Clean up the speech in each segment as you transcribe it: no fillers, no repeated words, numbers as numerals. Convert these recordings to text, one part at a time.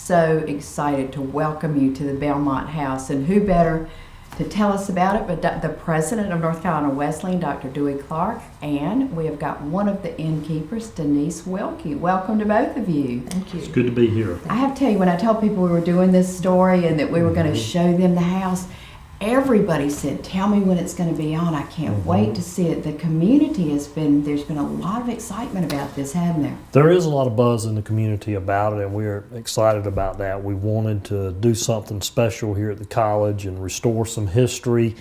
so excited to welcome you to the Bellemonte House. And who better to tell us about it but the president of North Carolina Wesleyan, Dr. Dewey Clark, and we have got one of the innkeepers, Denise Wilkie. Welcome to both of you. Thank you. It's good to be here. I have to tell you, when I told people we were doing this story and that we were going to show them the house, everybody said, tell me when it's going to be on. I can't wait to see it. The community there's been a lot of excitement about this, hasn't there? There is a lot of buzz in the community about it, and we're excited about that. We wanted to do something special here at the college and restore some history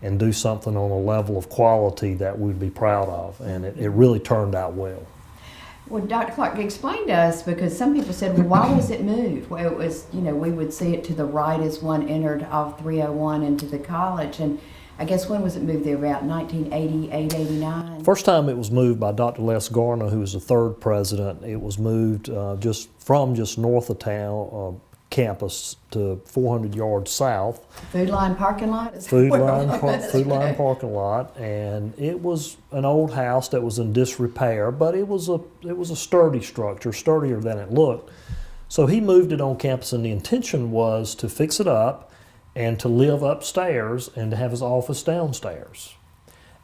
and do something on a level of quality that we'd be proud of, and it really turned out well. Well, Dr. Clark, explain to us, because some people said, well, why was it moved? Well, it was, we would see it to the right as one entered off 301 into the college. And I guess when was it moved there? About 1988, 89? First time it was moved by Dr. Les Garner, who was the third president. It was moved just north of town, campus to 400 yards south. Food line parking lot? Food line parking lot, and it was an old house that was in disrepair, but it was a sturdy structure, sturdier than it looked. So he moved it on campus, and the intention was to fix it up and to live upstairs and to have his office downstairs.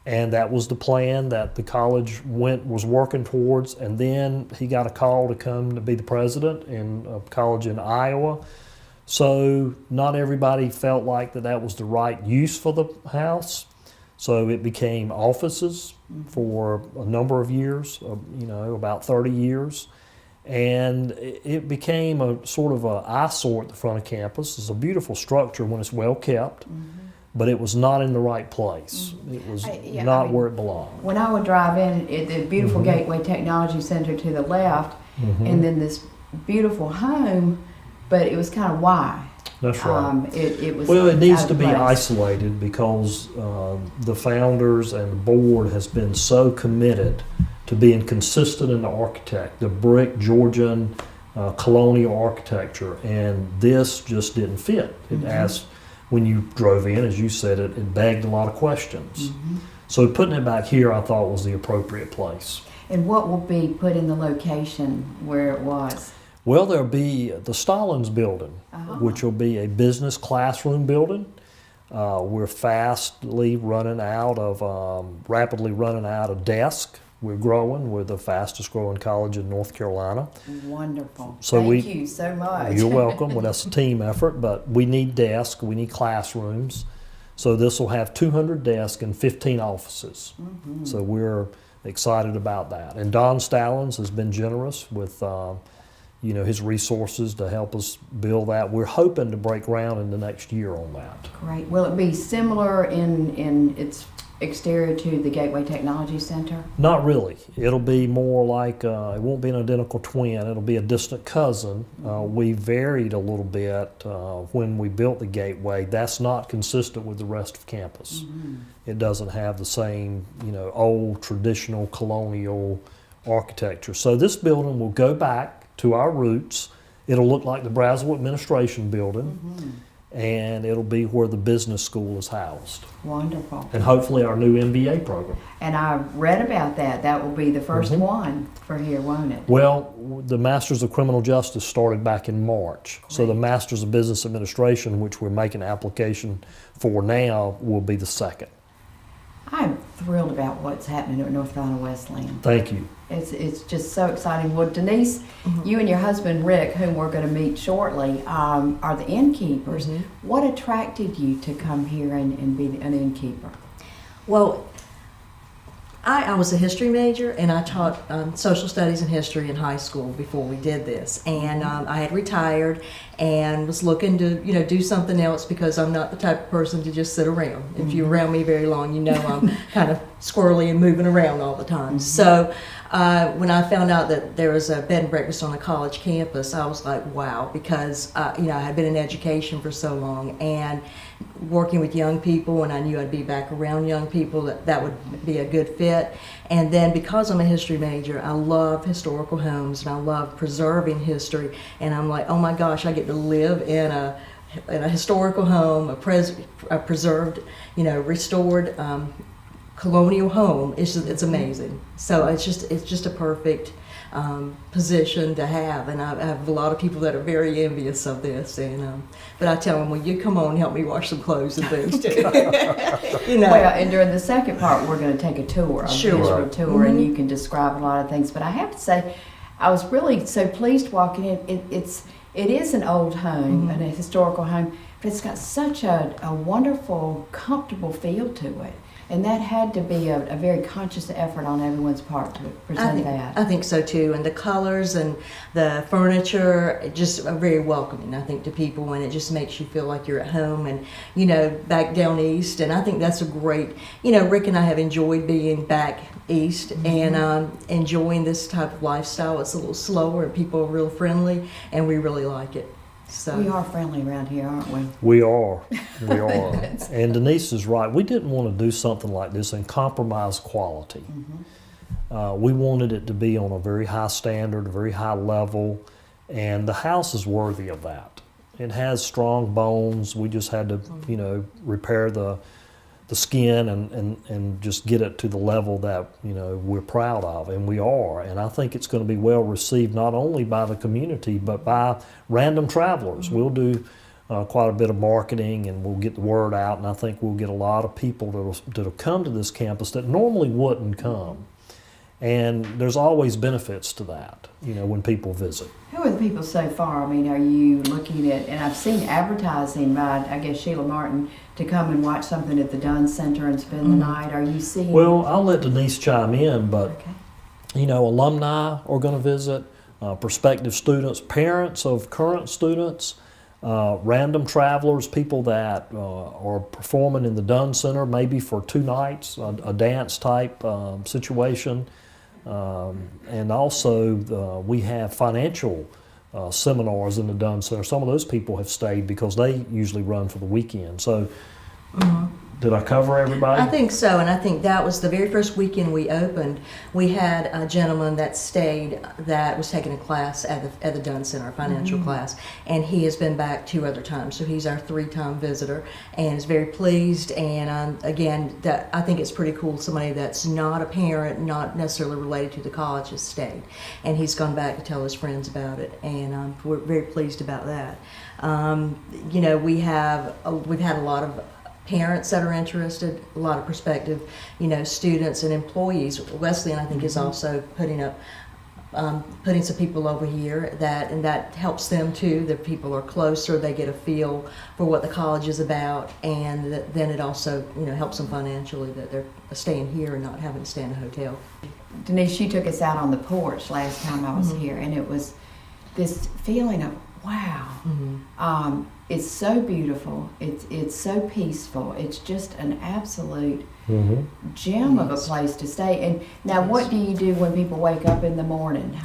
And that was the plan that the college was working towards. And then he got a call to come to be the president in a college in Iowa. So not everybody felt like that was the right use for the house. So it became offices for a number of years, about 30 years. And it became a sort of an eyesore at the front of campus. It's a beautiful structure when it's well kept. But it was not in the right place. It was where it belonged. When I would drive in, the beautiful Gateway Technology Center to the left, and then this beautiful home, but it was kind of why. That's right. It needs to be isolated because the founders and the board has been so committed to being consistent in the brick Georgian colonial architecture, and this just didn't fit. It asked. When you drove in, as you said, it begged a lot of questions. So putting it back here, I thought was the appropriate place. And what will be put in the location where it was? Well, there'll be the Stallings building, which will be a business classroom building. We're rapidly running out of desks. We're growing. We're the fastest growing college in North Carolina. Wonderful. So Thank you so much. You're welcome. Well, that's a team effort, but we need desks. We need classrooms. So this will have 200 desks and 15 offices. So we're excited about that. And Don Stallings has been generous with his resources to help us build that. We're hoping to break ground in the next year on that. Great. Will it be similar in its exterior to the Gateway Technology Center? Not really. It'll be more like, it won't be an identical twin, it'll be a distant cousin. We varied a little bit when we built the Gateway. That's not consistent with the rest of campus. It doesn't have the same, old traditional colonial architecture. So this building will go back to our roots. It'll look like the Brazel Administration Building. And it'll be where the business school is housed. Wonderful. And hopefully our new MBA program. And I read about that. That will be the first one for here, won't it? Well, the Masters of Criminal Justice started back in March. Great. So the Masters of Business Administration, which we're making an application for now, will be the second. I'm thrilled about what's happening at North Carolina Wesleyan. Thank you. It's just so exciting. Well, Denise, you and your husband Rick, whom we're going to meet shortly, are the innkeepers. What attracted you to come here and be an innkeeper? Well, I was a history major, and I taught social studies and history in high school before we did this. And I had retired and was looking to, do something else because I'm not the type of person to just sit around. If you're around me very long, I'm kind of squirrely and moving around all the time. So when I found out that there was a bed and breakfast on a college campus, I was like, wow, because I had been in education for so long and working with young people, and I knew I'd be back around young people, that would be a good fit. And then because I'm a history major, I love historical homes and I love preserving history, and I'm like, oh my gosh, I get to live in a historical home, a preserved, restored colonial home. It's amazing. So it's just a perfect position to have, and I have a lot of people that are very envious of this. And but I tell them, well, you come on and help me wash some clothes and things too. You know. Well, and during the second part, we're going to take a tour, a Sure. visual tour, and you can describe a lot of things. But I have to say, I was really so pleased walking in. It is an old home, and a historical home, but it's got such a wonderful, comfortable feel to it. And that had to be a very conscious effort on everyone's part to present that. I think so too. And the colors and the furniture just are very welcoming, I think, to people, and it just makes you feel like you're at home and, you know, back down east. And I think that's a great, you know, Rick and I have enjoyed being back east and enjoying this type of lifestyle. It's a little slower and people are real friendly, and we really like it. So We are friendly around here, aren't we? We are. And Denise is right. We didn't want to do something like this and compromise quality. We wanted it to be on a very high standard, a very high level, and the house is worthy of that. It has strong bones. We just had to, you know, repair the skin and just get it to the level that, you know, we're proud of, and we are. And I think it's going to be well received not only by the community but by random travelers. We'll do quite a bit of marketing, and we'll get the word out, and I think we'll get a lot of people that'll come to this campus that normally wouldn't come. And there's always benefits to that, you know, when people visit. Who are the people so far? I mean, are you looking at, and I've seen advertising by, I guess, Sheila Martin to come and watch something at the Dunn Center and spend the night. Are you seeing? Well, I'll let Denise chime in, but, Okay. you know, alumni are going to visit, prospective students, parents of current students, random travelers, people that are performing in the Dunn Center maybe for 2 nights, a dance type situation. And also we have financial seminars in the Dunn Center. Some of those people have stayed because they usually run for the weekend. So did I cover everybody? I think so, and I think that was the very first weekend we opened. We had a gentleman that stayed that was taking a class at the Dunn Center, a financial class, and he has been back 2 other times. So he's our 3-time visitor, and is very pleased. And again, that I think it's pretty cool. Somebody that's not a parent, not necessarily related to the college, has stayed, and he's gone back to tell his friends about it, and we're very pleased about that. You know, we've had a lot of parents that are interested, a lot of prospective, you know, students and employees. Wesleyan, I think, is also putting some people over here and that helps them too. The people are closer, they get a feel for what the college is about, and then it also, you know, helps them financially that they're staying here and not having to stay in a hotel. Denise, you took us out on the porch last time I was here, and it was this feeling of, wow, it's so beautiful, it's so peaceful, it's just an absolute gem of a place to stay. And now, what do you do when people wake up in the morning?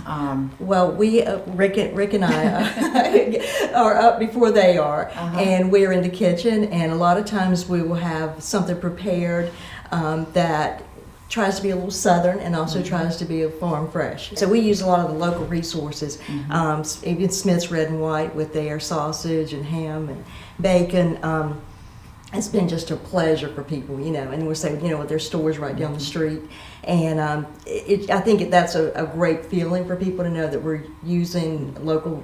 Well, we Rick and I are up before they are, and we're in the kitchen, and a lot of times we will have something prepared that tries to be a little southern and also tries to be a farm fresh. So we use a lot of the local resources, even Smith's Red and White with their sausage and ham and bacon. It's been just a pleasure for people, you know, and we're saying, you know, their stores right down the street. And I think that's a great feeling for people to know that we're using local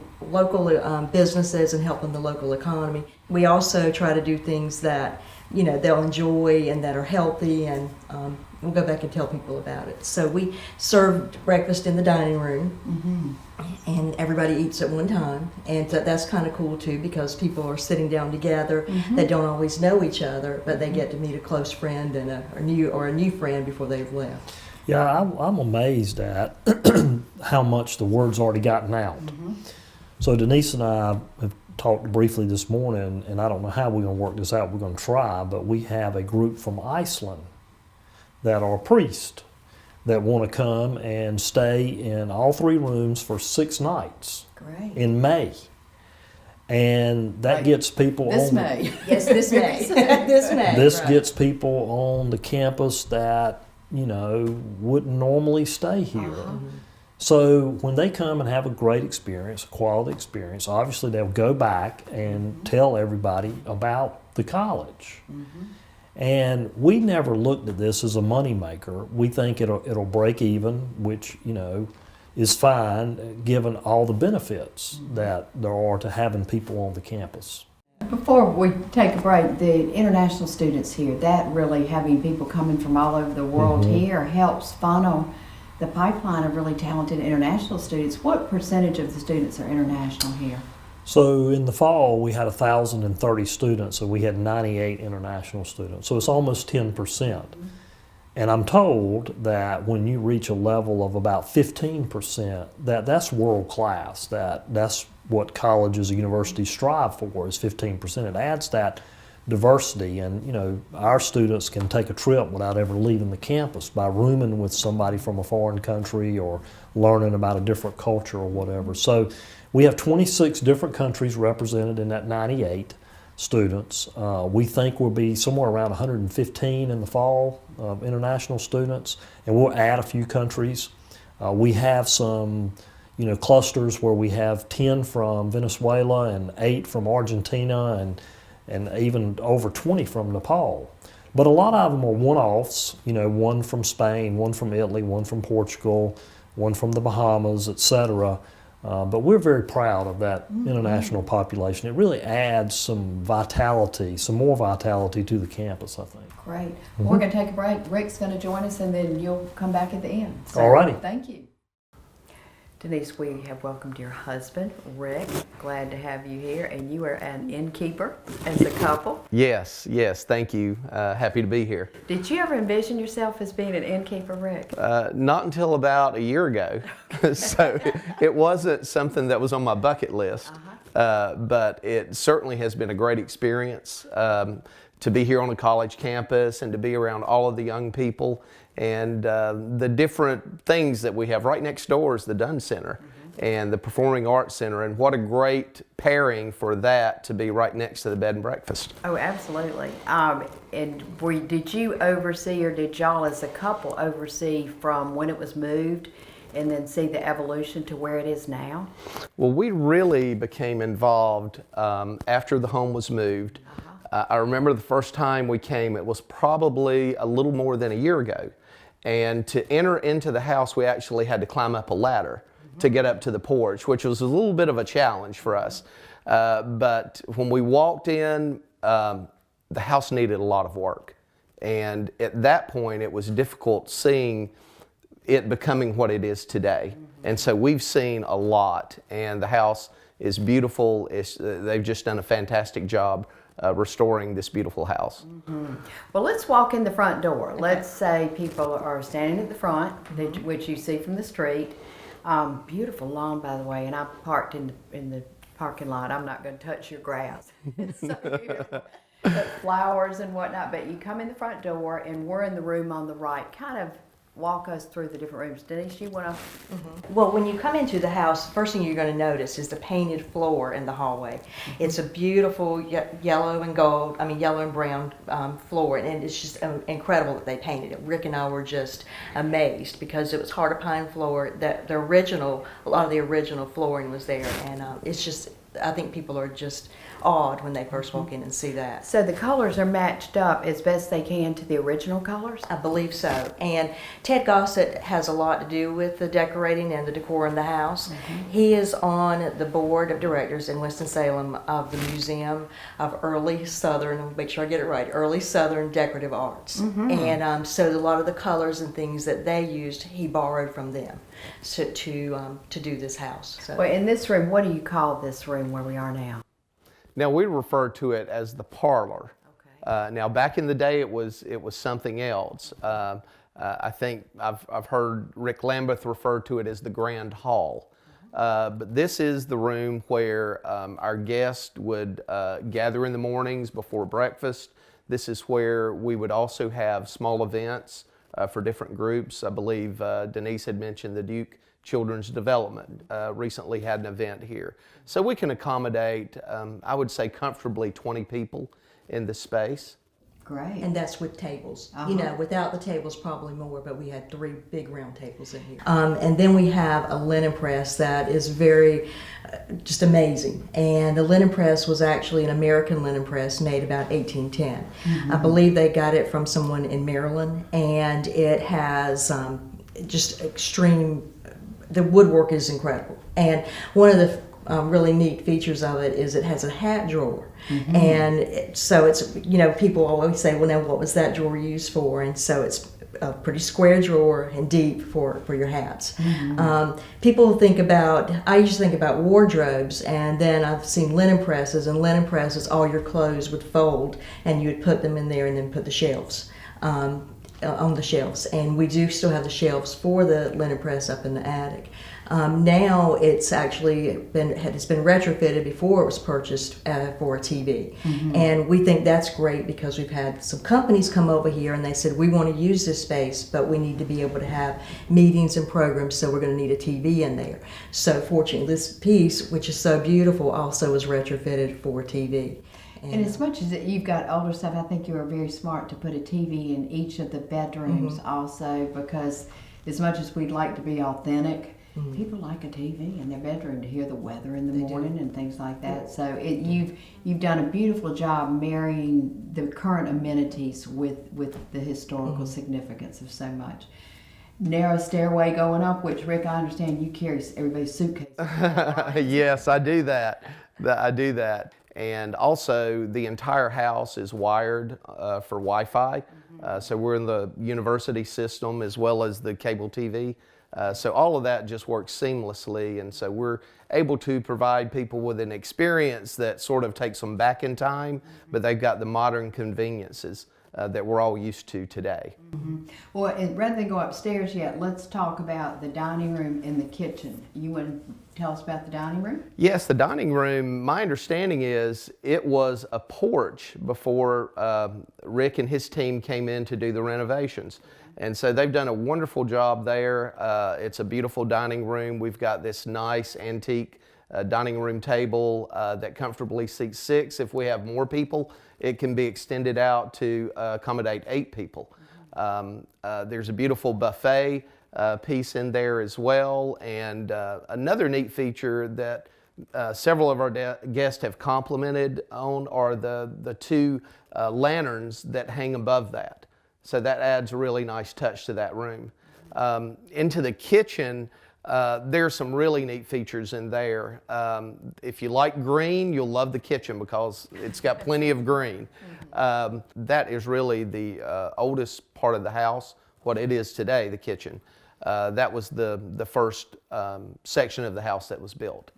businesses and helping the local economy. We also try to do things that, you know, they'll enjoy and that are healthy, and we'll go back and tell people about it. So we serve breakfast in the dining room, and everybody eats at one time, and that's kind of cool too, because people are sitting down together that don't always know each other, but they get to meet a close friend and a new friend before they've left. Yeah, I'm amazed at how much the word's already gotten out. So Denise and I have talked briefly this morning, and I don't know how we're going to work this out. We're going to try, but we have a group from Iceland that are priests that want to come and stay in all 3 rooms for 6 nights Great. in May. And that gets people This on May. Yes, this May. This May. this right. gets people on the campus that, you know, wouldn't normally stay here. So when they come and have a great experience, a quality experience, obviously they'll go back and tell everybody about the college. And we never looked at this as a moneymaker. We think it'll break even, which, you know, is fine given all the benefits that there are to having people on the campus. Before we take a break, the international students here, that really having people coming from all over the world here helps funnel the pipeline of really talented international students. What percentage of the students are international here? So in the fall, we had 1,030 students, and we had 98 international students. So it's almost 10%. And I'm told that when you reach a level of about 15%, that's world class. That's what colleges and universities strive for, is 15%. It adds that diversity, and you know, our students can take a trip without ever leaving the campus by rooming with somebody from a foreign country or learning about a different culture or whatever. So we have 26 different countries represented in that 98 students. We think we'll be somewhere around 115 in the fall of international students, and we'll add a few countries. We have some clusters where we have 10 from Venezuela and 8 from Argentina and even over 20 from Nepal. But a lot of them are one-offs, one from Spain, one from Italy, one from Portugal, one from the Bahamas, etc. But we're very proud of that international population. It really adds some more vitality to the campus, I think. Great. Well, we're going to take a break. Rick's going to join us, and then you'll come back at the end. So, all righty. Thank you. Denise, we have welcomed your husband, Rick. Glad to have you here. And you are an innkeeper as a couple. Yes, thank you. Happy to be here. Did you ever envision yourself as being an innkeeper, Rick? Not until about a year ago. So it wasn't something that was on my bucket list, but it certainly has been a great experience to be here on the college campus and to be around all of the young people. And the different things that we have right next door is the Dunn Center and the Performing Arts Center, and what a great pairing for that to be right next to the bed and breakfast. Oh, absolutely. And did you oversee, or did y'all as a couple oversee from when it was moved and then see the evolution to where it is now? Well, we really became involved after the home was moved. I remember the first time we came, it was probably a little more than a year ago. And to enter into the house, we actually had to climb up a ladder to get up to the porch, which was a little bit of a challenge for us. But when we walked in, the house needed a lot of work. And at that point, it was difficult seeing it becoming what it is today. And so we've seen a lot, and the house is beautiful. They've just done a fantastic job restoring this beautiful house. Well, let's walk in the front door. Let's say people are standing at the front, which you see from the street. Beautiful lawn, by the way, and I parked in the parking lot. I'm not going to touch your grass. It's so beautiful. But flowers and whatnot. But you come in the front door, and we're in the room on the right. Kind of walk us through the different rooms. Denise, you want to? Well, when you come into the house, first thing you're going to notice is the painted floor in the hallway. It's a beautiful yellow and brown floor, and it's just incredible that they painted it. Rick and I were just amazed because it was hard pine floor. A lot of the original flooring was there, and it's just, I think people are just awed when they first walk in and see that. So the colors are matched up as best they can to the original colors? I believe so. And Ted Gossett has a lot to do with the decorating and the decor in the house. He is on the board of directors in Winston-Salem of the Museum of Early Southern, make sure I get it right, Early Southern Decorative Arts. And so a lot of the colors and things that they used, he borrowed from them to do this house. So. Well, in this room, what do you call this room where we are now? Now, we refer to it as the parlor. Okay. Now, back in the day, it was something else. I think I've heard Rick Lambeth refer to it as the Grand Hall. But this is the room where our guests would gather in the mornings before breakfast. This is where we would also have small events for different groups. I believe Denise had mentioned the Duke Children's Development recently had an event here. So we can accommodate, I would say, comfortably 20 people in this space. Great. And that's with tables. Without the tables, probably more, but we had 3 big round tables in here. And then we have a linen press that is very, just amazing. And the linen press was actually an American linen press made about 1810. I believe they got it from someone in Maryland, and it has just extreme the woodwork is incredible. And one of the really neat features of it is it has a hat drawer. And so it's, people always say, well, now what was that drawer used for? And so it's a pretty square drawer and deep for your hats. People think about, I usually think about wardrobes, and then I've seen linen presses, and linen presses, all your clothes would fold and you would put them in there and then put the shelves on the shelves. And we do still have the shelves for the linen press up in the attic. Now it's actually has been retrofitted before it was purchased for a TV. And we think that's great because we've had some companies come over here and they said, we want to use this space, but we need to be able to have meetings and programs, so we're going to need a TV in there. So fortunately, this piece, which is so beautiful, also was retrofitted for a TV. And as much as you've got older stuff, I think you are very smart to put a TV in each of the bedrooms also, because as much as we'd like to be authentic, people like a TV in their bedroom to hear the weather in the morning and things like that. So you've done a beautiful job marrying the current amenities with the historical significance of so much. Narrow stairway going up, which, Rick, I understand you carry everybody's suitcase. Yes, I do that. I do that. And also, the entire house is wired for Wi-Fi. So we're in the university system as well as the cable TV. So all of that just works seamlessly, and so we're able to provide people with an experience that sort of takes them back in time, but they've got the modern conveniences that we're all used to today. Well, and rather than go upstairs yet, let's talk about the dining room and the kitchen. You want to tell us about the dining room? Yes, the dining room, my understanding is it was a porch before Rick and his team came in to do the renovations. And so they've done a wonderful job there. It's a beautiful dining room. We've got this nice antique dining room table that comfortably seats 6. If we have more people, it can be extended out to accommodate 8 people. There's a beautiful buffet piece in there as well. And another neat feature that several of our guests have complimented on are the 2 lanterns that hang above that. So that adds a really nice touch to that room. Into the kitchen, there's some really neat features in there. If you like green, you'll love the kitchen because it's got plenty of green. That is really the oldest part of the house, what it is today, the kitchen. That was the first section of the house that was built.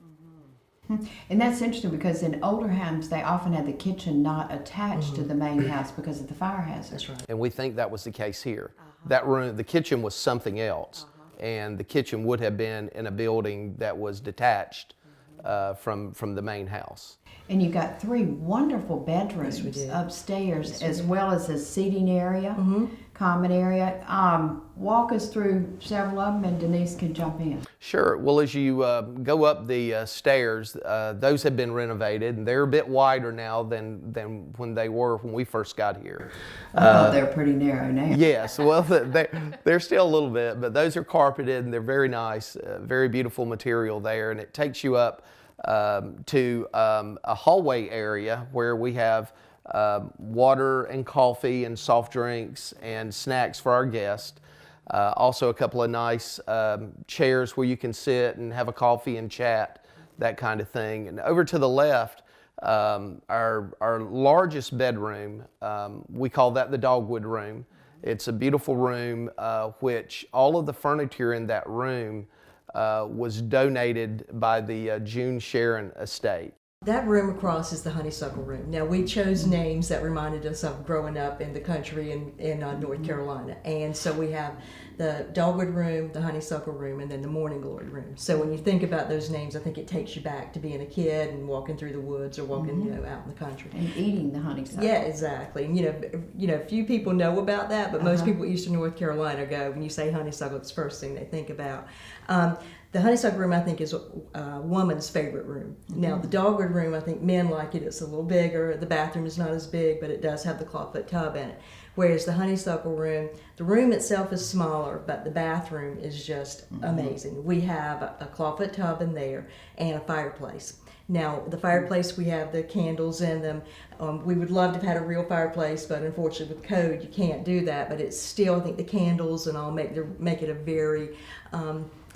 And that's interesting because in older homes, they often had the kitchen not attached to the main house because of the fire hazard. That's right. And we think that was the case here. That room, the kitchen was something else. And the kitchen would have been in a building that was detached from the main house. And you've got 3 wonderful bedrooms upstairs, as well as a seating area, common area. Walk us through several of them, and Denise can jump in. Sure. Well, as you go up the stairs, those have been renovated, and they're a bit wider now than when they were when we first got here. I thought they were pretty narrow now. Yes. Well, they're still a little bit, but those are carpeted, and they're very nice, very beautiful material there, and it takes you up to a hallway area where we have water and coffee and soft drinks and snacks for our guests. Also a couple of nice chairs where you can sit and have a coffee and chat, that kind of thing. And over to the left, our largest bedroom, we call that the dogwood room. It's a beautiful room which all of the furniture in that room was donated by the June Sharon estate. That room across is the honeysuckle room. Now, we chose names that reminded us of growing up in the country in North Carolina. And so we have the dogwood room, the honeysuckle room, and then the morning glory room. So when you think about those names, I think it takes you back to being a kid and walking through the woods or walking out in the country. And eating the honeysuckle. Yeah, exactly. And, few people know about that, but most people eastern North Carolina go, when you say honeysuckle, it's the first thing they think about. The honeysuckle room, I think, is a woman's favorite room. Now, the dogwood room, I think men like it. It's a little bigger. The bathroom is not as big, but it does have the clawfoot tub in it. Whereas the honeysuckle room, the room itself is smaller, but the bathroom is just amazing. We have a clawfoot tub in there and a fireplace. Now, the fireplace, we have the candles in them. We would love to have had a real fireplace, but unfortunately with code, you can't do that. But it's still, I think the candles and all make it a very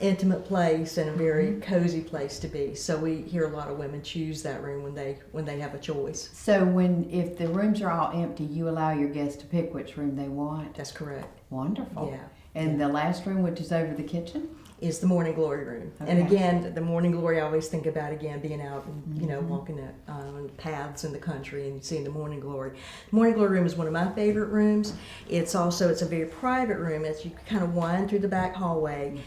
intimate place and a very cozy place to be. So we hear a lot of women choose that room when they have a choice. So if the rooms are all empty, you allow your guests to pick which room they want? That's correct. Wonderful. Yeah. And the last room, which is over the kitchen? Is the morning glory room. Okay. And again, the morning glory, I always think about again being out and walking on paths in the country and seeing the morning glory. The morning glory room is one of my favorite rooms. It's a very private room. As you kind of wind through the back hallway,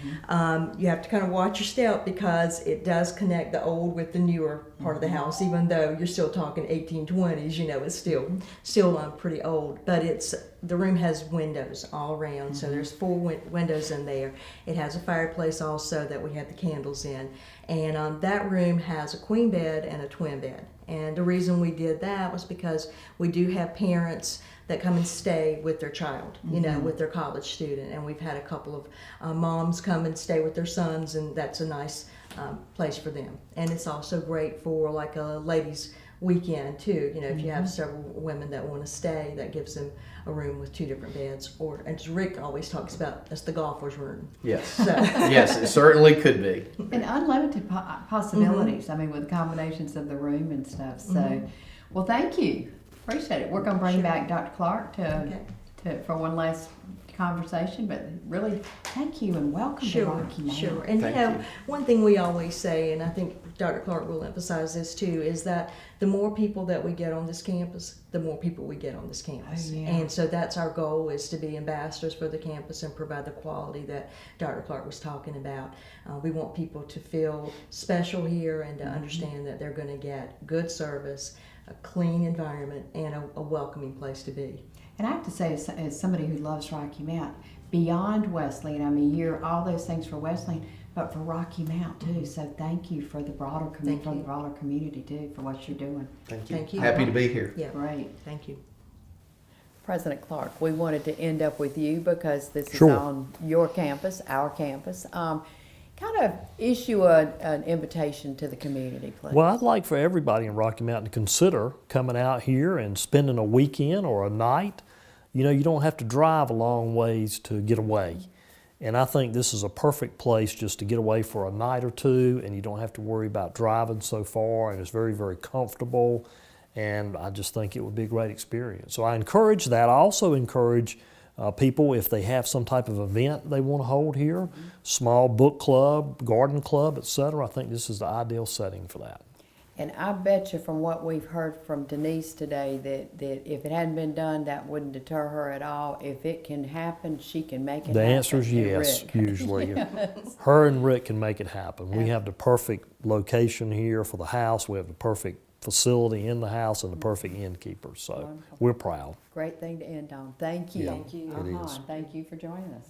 you have to kind of watch your step because it does connect the old with the newer part of the house. Even though you're still talking 1820s, it's still pretty old. But the room has windows all around, so there's 4 windows in there. It has a fireplace also that we have the candles in, and that room has a queen bed and a twin bed. And the reason we did that was because we do have parents that come and stay with their child, with their college student, and we've had a couple of moms come and stay with their sons, and that's a nice place for them. And it's also great for like a ladies' weekend too. If you have several women that want to stay, that gives them a room with 2 different beds. And as Rick always talks about, that's the golfer's room. Yes. So. Yes, it certainly could be. And unlimited possibilities, with combinations of the room and stuff. So, well, thank you. Appreciate it. We're going to bring back Dr. Clark for one last conversation, but really thank you and welcome to Rocky Mount. Sure. And Thank you. one thing we always say, and I think Dr. Clark will emphasize this too, is that the more people that we get on this campus, the more people we get on this campus. Oh, yeah. And so that's our goal, is to be ambassadors for the campus and provide the quality that Dr. Clark was talking about. We want people to feel special here and to understand that they're going to get good service, a clean environment, and a welcoming place to be. And I have to say, as somebody who loves Rocky Mount, beyond Wesleyan, you're all those things for Wesleyan, but for Rocky Mount too. So thank you for the broader community too, for what you're doing. Thank you. Thank you. Happy to be here. Yeah. Great. Thank you. President Clark, we wanted to end up with you because this is Sure. on your campus, our campus. Kind of issue an invitation to the community, please. Well, I'd like for everybody in Rocky Mountain to consider coming out here and spending a weekend or a night. You don't have to drive a long ways to get away. And I think this is a perfect place just to get away for a night or two, and you don't have to worry about driving so far, and it's very, very comfortable. And I just think it would be a great experience. So I encourage that. I also encourage people, if they have some type of event they want to hold here, small book club, garden club, etc. I think this is the ideal setting for that. And I bet you from what we've heard from Denise today that if it hadn't been done, that wouldn't deter her at all. If it can happen, she can make it The happen. answer is And yes, Rick. usually. Yes. Her and Rick can make it happen. We have the perfect location here for the house. We have the perfect facility in the house and the perfect innkeepers. So Wonderful. we're proud. Great thing to end on. Thank you. Yeah, Thank you. It is. Thank you for joining us.